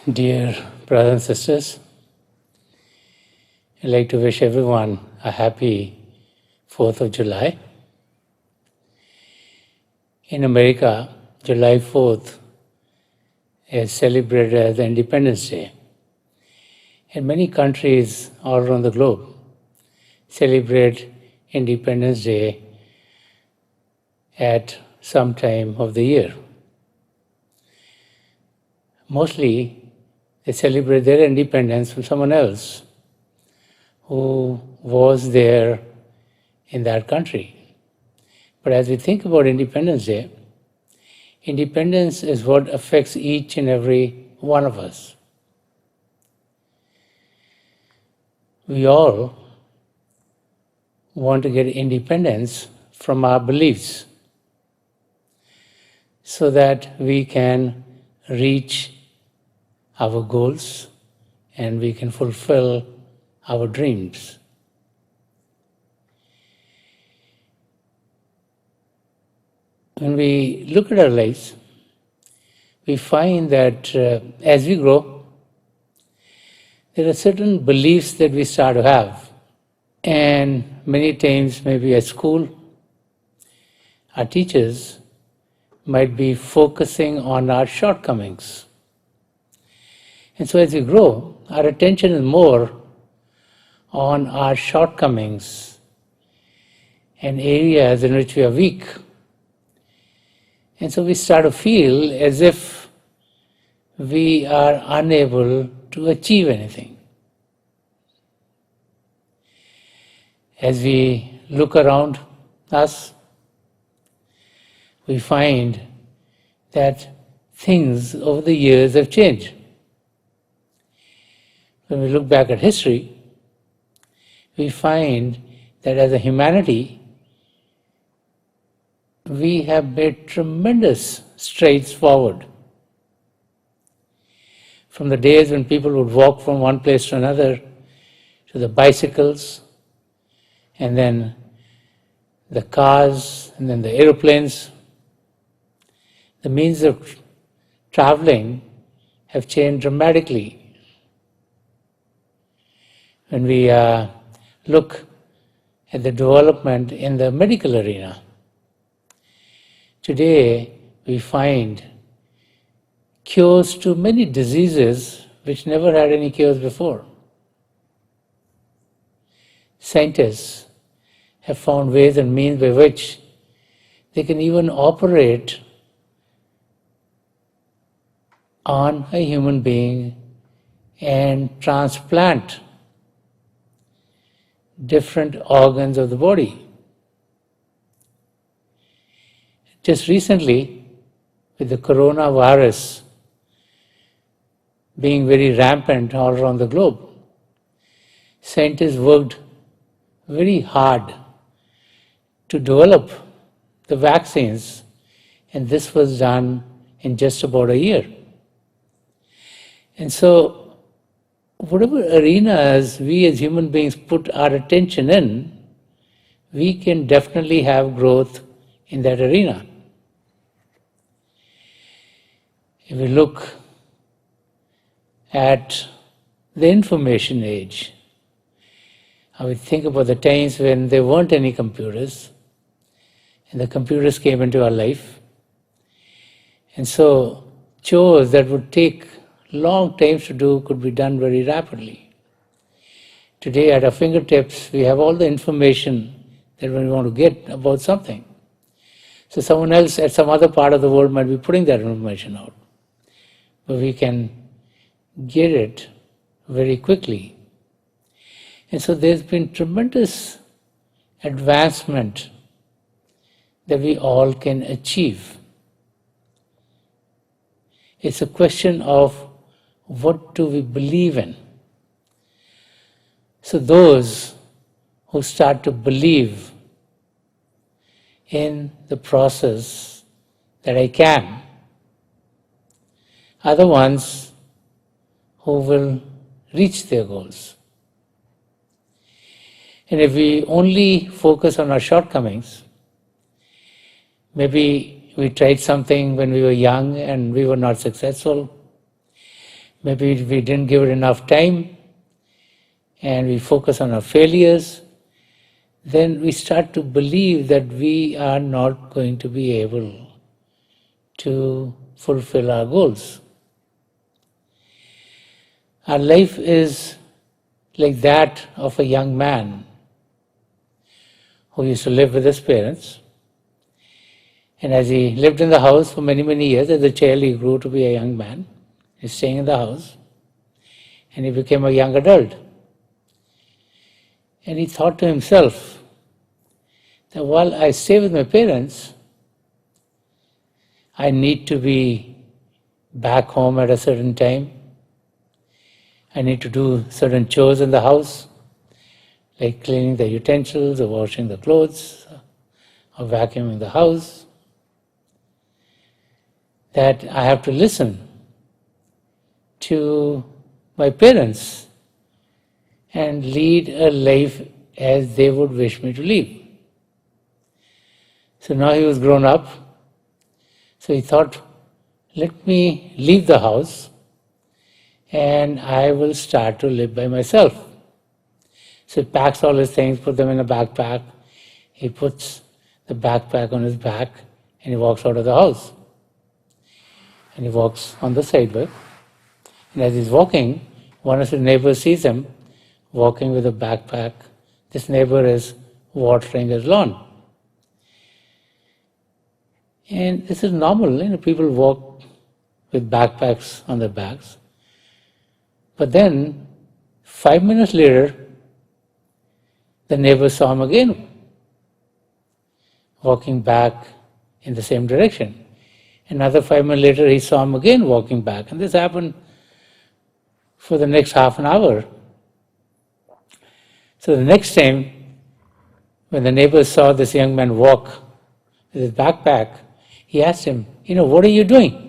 Dear brothers and sisters, I'd like to wish everyone a happy 4th of July. In America, July 4th is celebrated as Independence Day. And many countries all around the globe celebrate Independence Day at some time of the year. Mostly, they celebrate their independence from someone else who was there in that country. But as we think about Independence Day, independence is what affects each and every one of us. We all want to get independence from our beliefs so that we can reach our goals and we can fulfill our dreams. When we look at our lives, we find that as we grow, there are certain beliefs that we start to have. And many times, maybe at school, our teachers might be focusing on our shortcomings. And so as we grow, our attention is more on our shortcomings and areas in which we are weak. And so we start to feel as if we are unable to achieve anything. As we look around us, we find that things over the years have changed. When we look back at history, we find that as a humanity, we have made tremendous strides forward. From the days when people would walk from one place to another, to the bicycles, and then the cars, and then the aeroplanes, the means of traveling have changed dramatically. When we look at the development in the medical arena, today we find cures to many diseases which never had any cures before. Scientists have found ways and means by which they can even operate on a human being and transplant different organs of the body. Just recently, with the coronavirus being very rampant all around the globe, scientists worked very hard to develop the vaccines, and this was done in just about a year. And so, whatever arenas we as human beings put our attention in, we can definitely have growth in that arena. If we look at the information age, I would think about the times when there weren't any computers, and the computers came into our life. And so chores that would take long times to do could be done very rapidly. Today at our fingertips, we have all the information that we want to get about something. So someone else at some other part of the world might be putting that information out. But we can get it very quickly. And so there's been tremendous advancement that we all can achieve. It's a question of what do we believe in? So those who start to believe in the process that I can are the ones who will reach their goals. And if we only focus on our shortcomings, maybe we tried something when we were young and we were not successful. maybe we didn't give it enough time and we focus on our failures, then we start to believe that we are not going to be able to fulfill our goals. Our life is like that of a young man who used to live with his parents. And as he lived in the house for many, many years, as a child he grew to be a young man. He's staying in the house. And he became a young adult. And he thought to himself that while I stay with my parents, I need to be back home at a certain time. I need to do certain chores in the house, like cleaning the utensils or washing the clothes or vacuuming the house. That I have to listen to my parents and lead a life as they would wish me to live. So now he was grown up, so he thought, let me leave the house and I will start to live by myself. So he packs all his things, puts them in a backpack. He puts the backpack on his back and he walks out of the house. And he walks on the sidewalk. And as he's walking, one of his neighbors sees him walking with a backpack. This neighbor is watering his lawn. And this is normal, people walk with backpacks on their backs. But then, 5 minutes later, the neighbor saw him again, walking back in the same direction. Another 5 minutes later, he saw him again walking back. And this happened for the next half an hour. So the next time, when the neighbor saw this young man walk with his backpack, he asked him, what are you doing?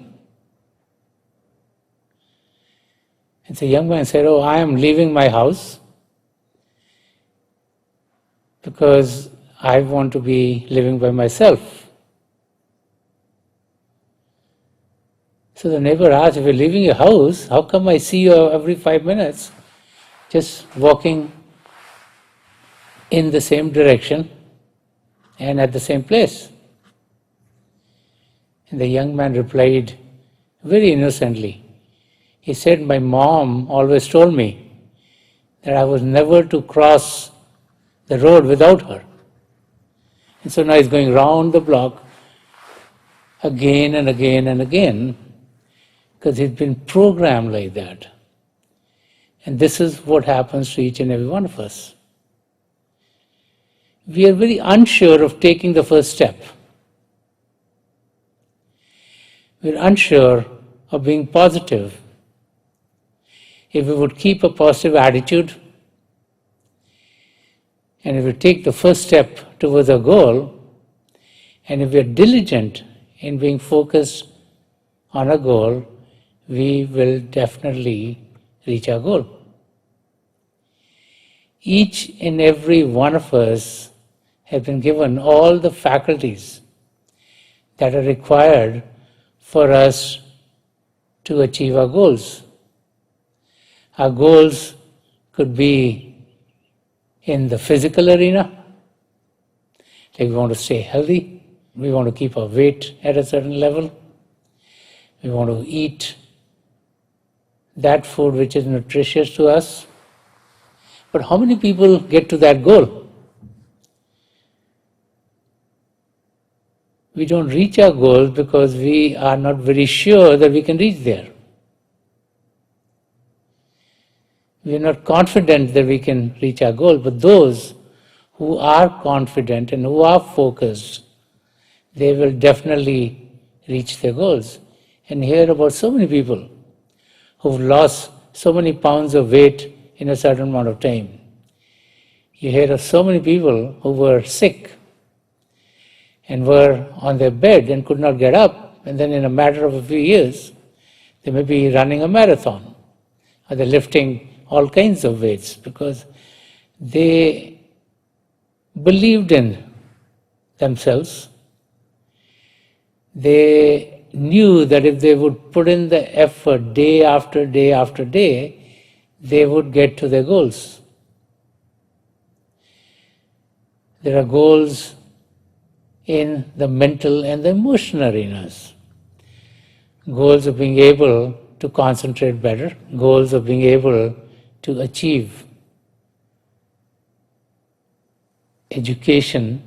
And the young man said, I am leaving my house because I want to be living by myself. So the neighbor asked, if you're leaving your house, how come I see you every 5 minutes just walking in the same direction and at the same place? And the young man replied very innocently. He said, my mom always told me that I was never to cross the road without her. And so now he's going round the block again and again and again because he's been programmed like that. And this is what happens to each and every one of us. We are very unsure of taking the first step. We're unsure of being positive. If we would keep a positive attitude, and if we take the first step towards our goal, and if we are diligent in being focused on a goal, we will definitely reach our goal. Each and every one of us has been given all the faculties that are required for us to achieve our goals. Our goals could be in the physical arena, like we want to stay healthy, we want to keep our weight at a certain level, we want to eat that food which is nutritious to us. But how many people get to that goal? We don't reach our goals because we are not very sure that we can reach there. We are not confident that we can reach our goal, but those who are confident and who are focused, they will definitely reach their goals. And hear about so many people who've lost so many pounds of weight in a certain amount of time. You hear of so many people who were sick and were on their bed and could not get up, and then in a matter of a few years, they may be running a marathon, or they're lifting all kinds of weights because they believed in themselves, they knew that if they would put in the effort day after day after day, they would get to their goals. There are goals in the mental and the emotional arenas. Goals of being able to concentrate better, goals of being able to achieve education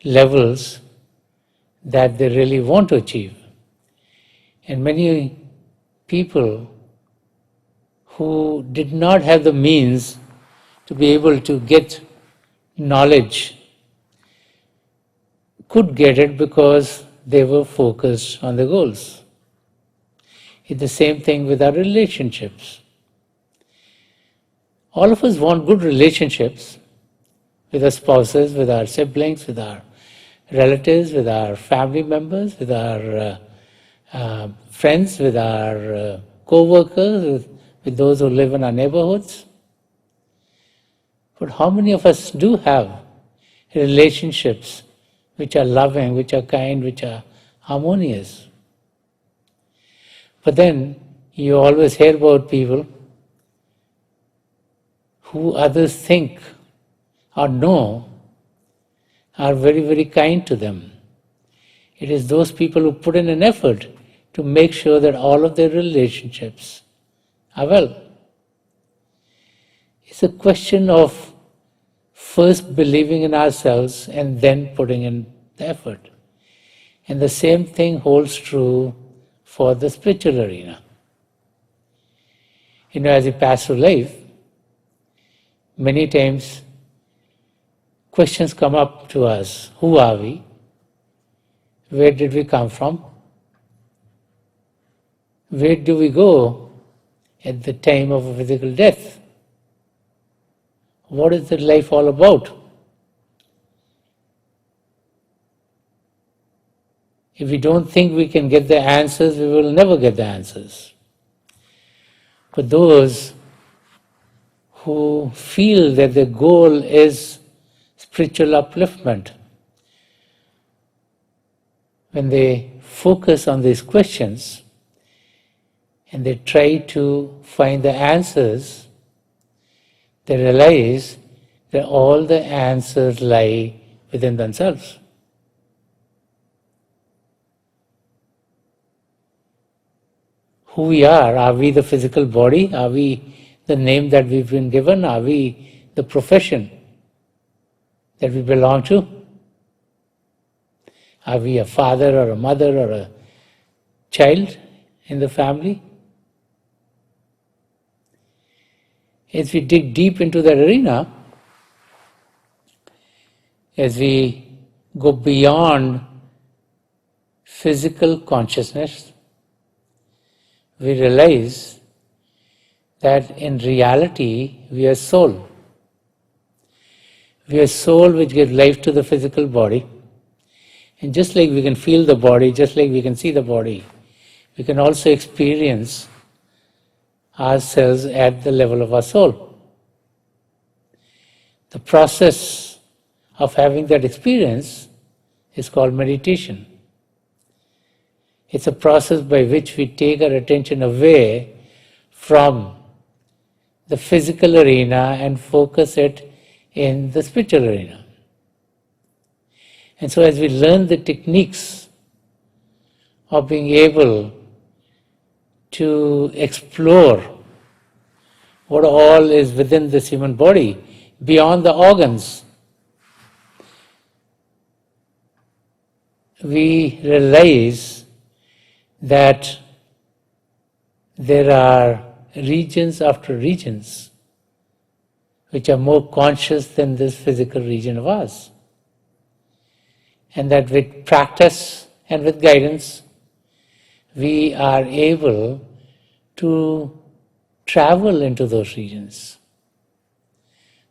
levels that they really want to achieve. And many people who did not have the means to be able to get knowledge could get it because they were focused on the goals. It's the same thing with our relationships. All of us want good relationships with our spouses, with our siblings, with our relatives, with our family members, with our friends, with our co-workers, with those who live in our neighborhoods. But how many of us do have relationships which are loving, which are kind, which are harmonious? But then you always hear about people who others think or know are very, very kind to them. It is those people who put in an effort to make sure that all of their relationships are well. It's a question of first believing in ourselves and then putting in the effort. And the same thing holds true for the spiritual arena. As we pass through life, many times questions come up to us. Who are we? Where did we come from? Where do we go at the time of a physical death? What is the life all about? If we don't think we can get the answers, we will never get the answers. But those who feel that the goal is spiritual upliftment, when they focus on these questions and they try to find the answers, they realize that all the answers lie within themselves. Who we are we the physical body? Are we the name that we've been given? Are we the profession that we belong to? Are we a father or a mother or a child in the family? As we dig deep into that arena, as we go beyond physical consciousness, we realize that in reality we are soul. We are soul which gives life to the physical body. And just like we can feel the body, just like we can see the body, we can also experience ourselves at the level of our soul. The process of having that experience is called meditation. It's a process by which we take our attention away from the physical arena and focus it in the spiritual arena. And so as we learn the techniques of being able to explore what all is within this human body, beyond the organs, we realize that there are regions after regions which are more conscious than this physical region of ours. And that with practice and with guidance, we are able to travel into those regions.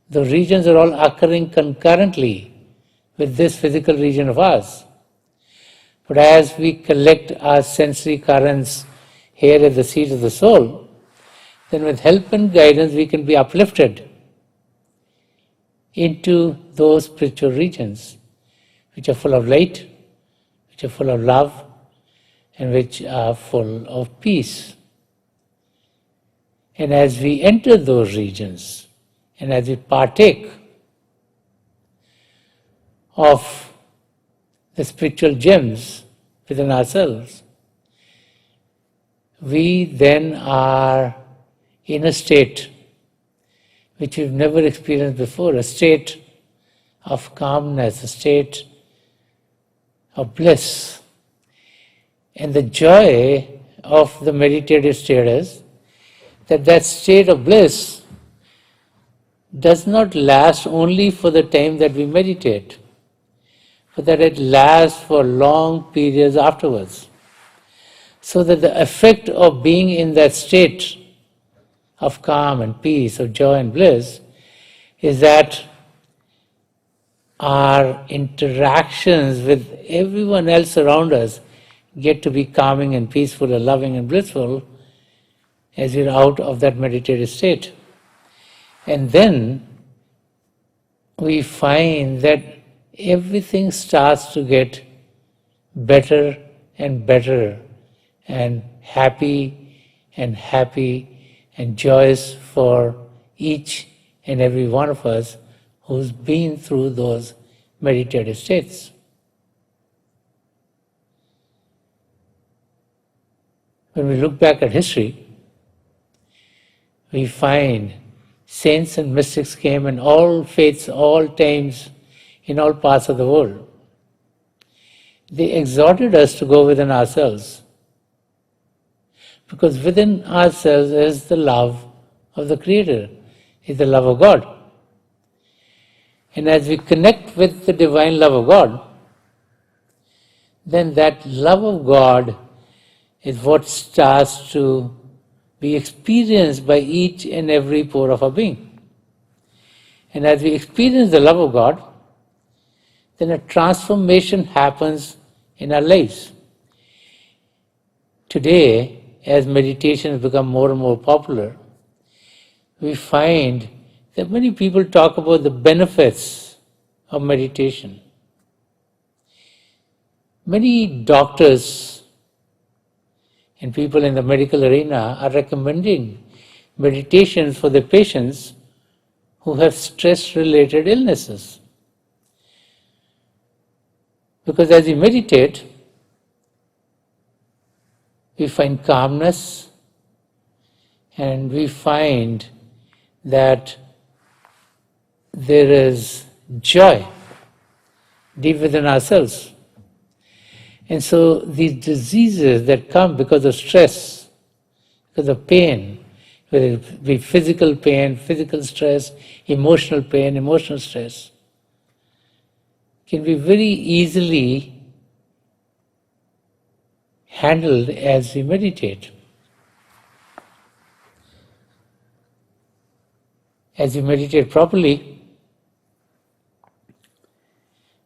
The regions are all occurring concurrently with this physical region of ours. But as we collect our sensory currents here at the seat of the soul, then with help and guidance we can be uplifted into those spiritual regions which are full of light, which are full of love, and which are full of peace. And as we enter those regions, and as we partake of the spiritual gems within ourselves, we then are in a state which we've never experienced before, a state of calmness, a state of bliss. And the joy of the meditative state is that state of bliss does not last only for the time that we meditate, but that it lasts for long periods afterwards. So that the effect of being in that state of calm and peace, of joy and bliss, is that our interactions with everyone else around us get to be calming and peaceful and loving and blissful as we're out of that meditative state. And then we find that everything starts to get better and better and happy and joyous for each and every one of us who's been through those meditative states. When we look back at history, we find saints and mystics came in all faiths, all times, in all parts of the world. They exhorted us to go within ourselves, because within ourselves is the love of the Creator, is the love of God. And as we connect with the divine love of God, then that love of God is what starts to be experienced by each and every pore of our being. And as we experience the love of God, then a transformation happens in our lives. Today, as meditation has become more and more popular, we find that many people talk about the benefits of meditation. Many doctors and people in the medical arena are recommending meditations for their patients who have stress-related illnesses. Because as we meditate, we find calmness, and we find that there is joy deep within ourselves. And so these diseases that come because of stress, because of pain, whether it be physical pain, physical stress, emotional pain, emotional stress, can be very easily handled as we meditate. As you meditate properly,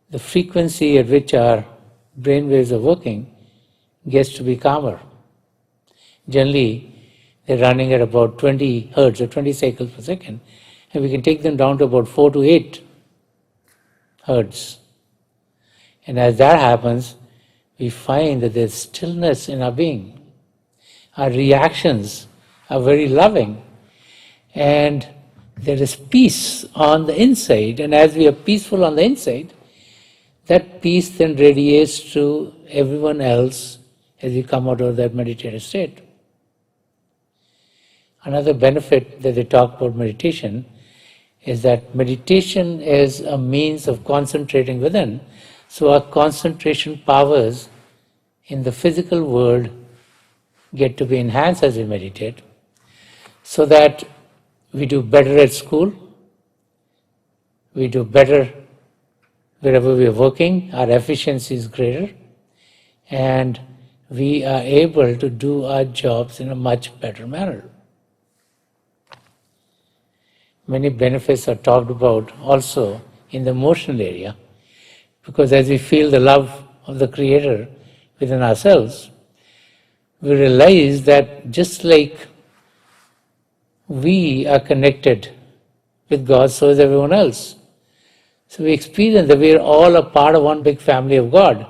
the frequency at which our brain waves are working gets to be calmer. Generally, they're running at about 20 hertz or 20 cycles per second, and we can take them down to about 4 to 8 hertz. And as that happens, we find that there's stillness in our being. Our reactions are very loving, and there is peace on the inside, and as we are peaceful on the inside, that peace then radiates to everyone else as we come out of that meditative state. Another benefit that they talk about meditation is that meditation is a means of concentrating within. So our concentration powers in the physical world get to be enhanced as we meditate, so that we do better at school, we do better wherever we are working, our efficiency is greater, and we are able to do our jobs in a much better manner. Many benefits are talked about also in the emotional area, because as we feel the love of the Creator within ourselves, we realize that just like we are connected with God, so is everyone else. So we experience that we are all a part of one big family of God.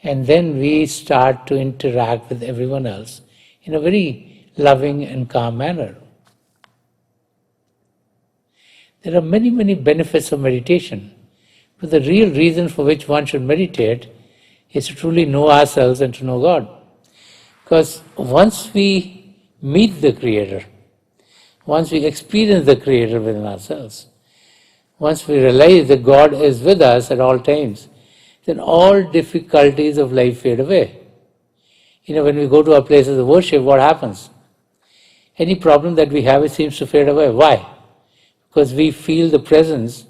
And then we start to interact with everyone else in a very loving and calm manner. There are many, many benefits of meditation, but the real reason for which one should meditate is to truly know ourselves and to know God. Because once we meet the Creator, once we experience the Creator within ourselves, once we realize that God is with us at all times, then all difficulties of life fade away. When we go to our places of worship, what happens? Any problem that we have, it seems to fade away. Why? Because we feel the presence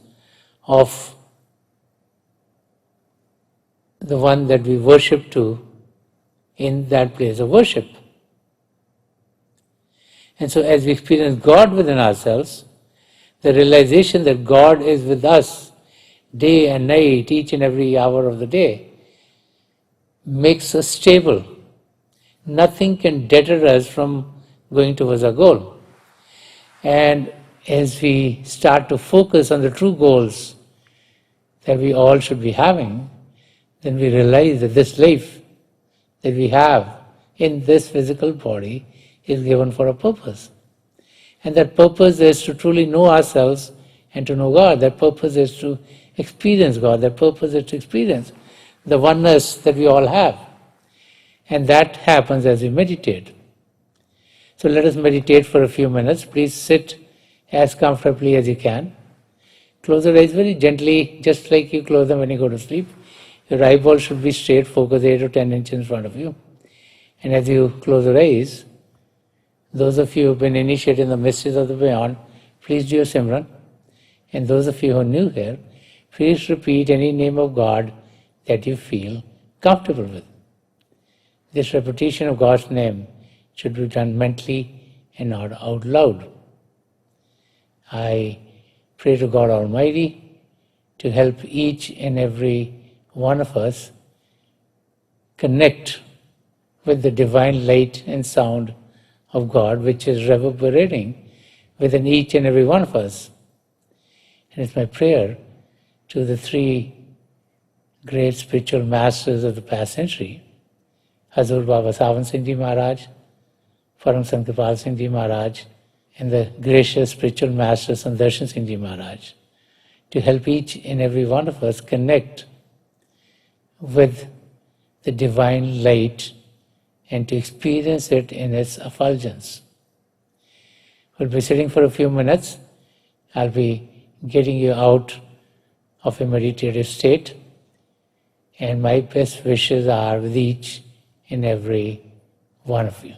of the one that we worship to in that place of worship. And so as we experience God within ourselves, the realization that God is with us day and night, each and every hour of the day, makes us stable. Nothing can deter us from going towards our goal. And as we start to focus on the true goals that we all should be having, then we realize that this life that we have in this physical body is given for a purpose. And that purpose is to truly know ourselves and to know God. That purpose is to experience God. That purpose is to experience the oneness that we all have. And that happens as we meditate. So let us meditate for a few minutes. Please sit as comfortably as you can. Close your eyes very gently, just like you close them when you go to sleep. Your eyeballs should be straight, focus 8 or 10 inches in front of you. And as you close your eyes, those of you who have been initiated in the mysteries of the beyond, please do your Simran. And those of you who are new here, please repeat any name of God that you feel comfortable with. This repetition of God's name should be done mentally and not out loud. I pray to God Almighty to help each and every one of us connect with the divine light and sound of God, which is reverberating within each and every one of us. And it's my prayer to the three great spiritual masters of the past century, Hazur Baba Sawan Singh Ji Maharaj, Param Sant Kripal Singh Ji Maharaj, and the gracious spiritual master Sant Darshan Singh Ji Maharaj, to help each and every one of us connect with the divine light and to experience it in its effulgence. We'll be sitting for a few minutes. I'll be getting you out of a meditative state, and my best wishes are with each and every one of you.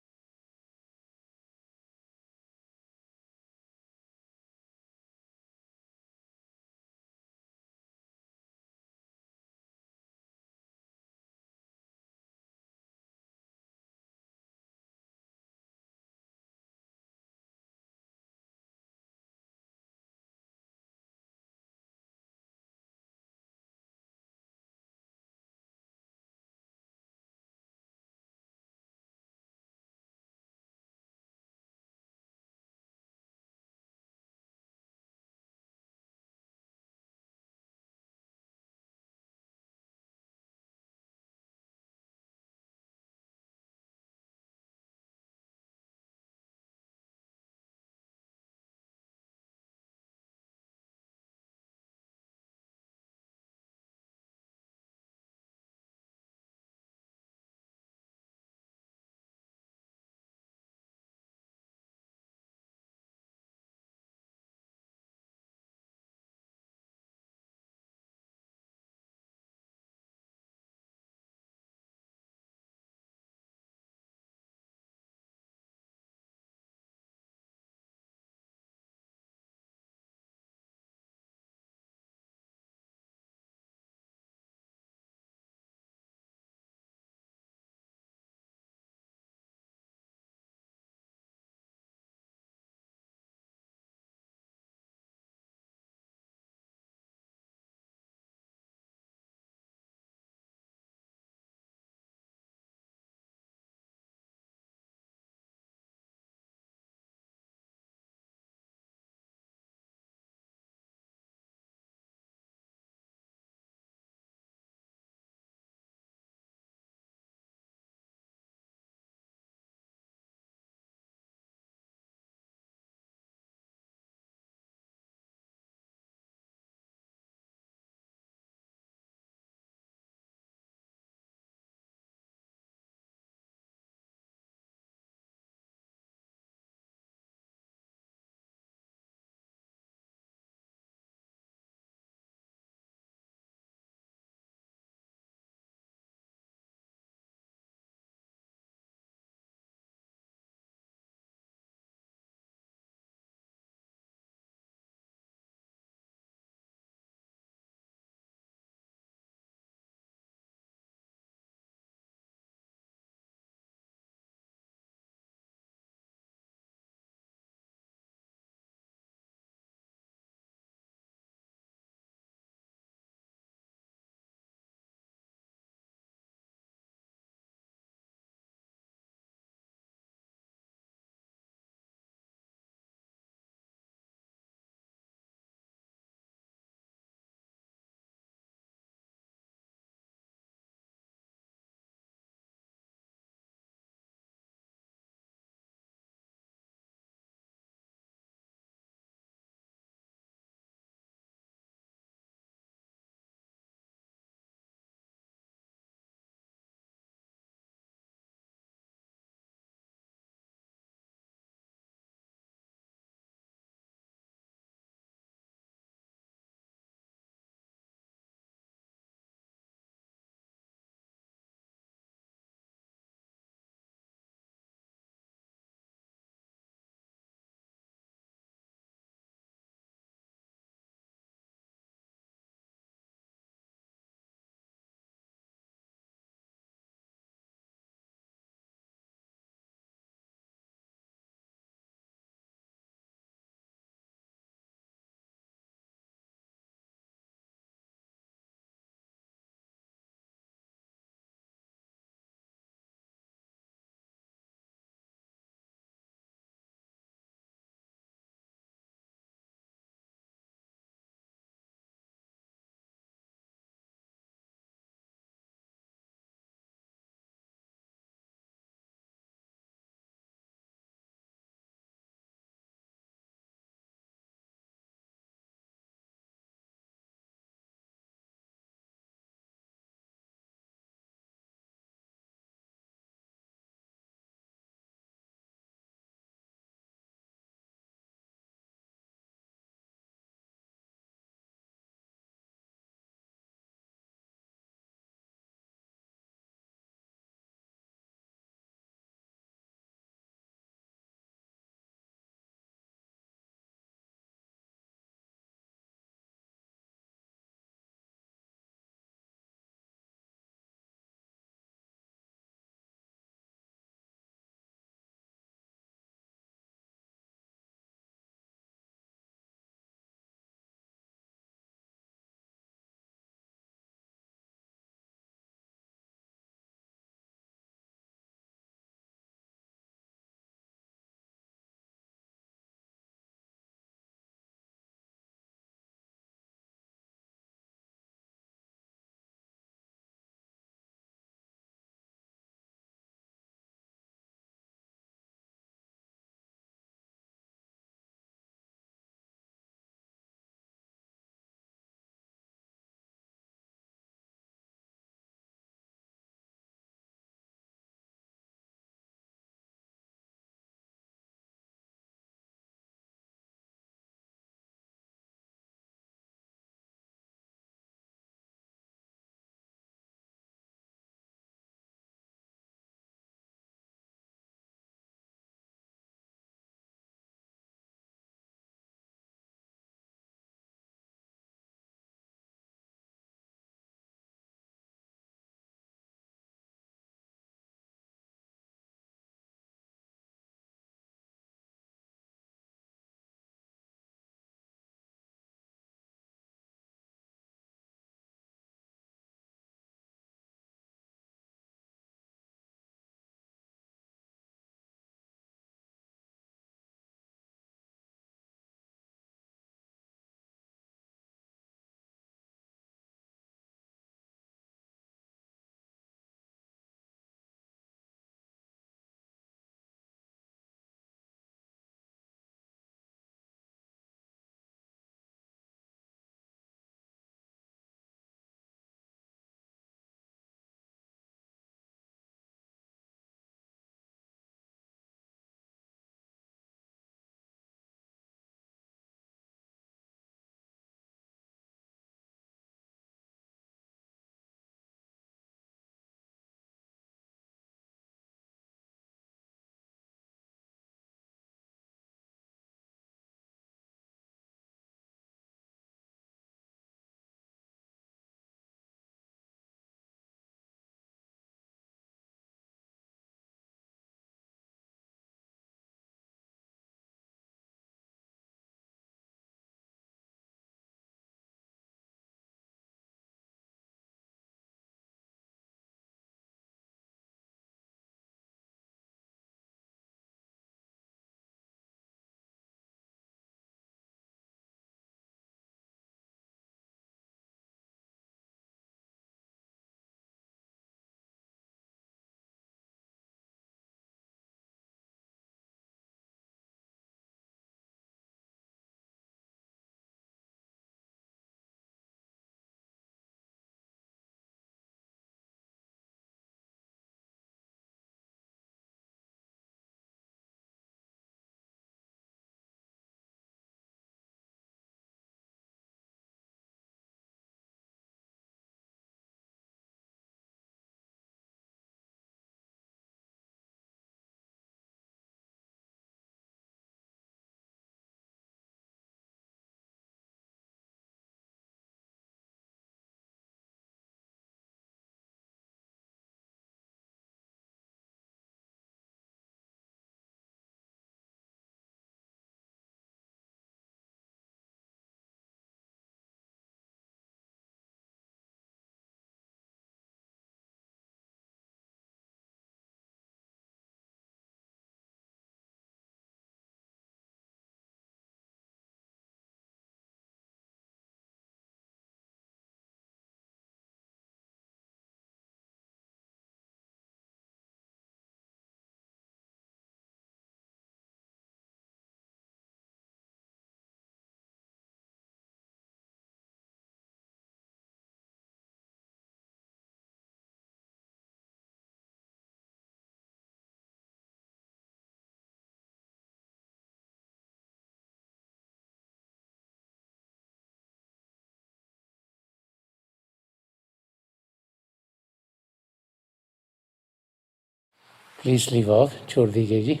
Please leave off, chhod dijiye ji.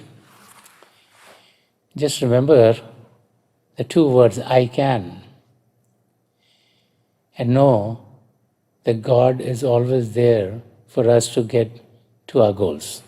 Just remember the two words, I can, and know that God is always there for us to get to our goals.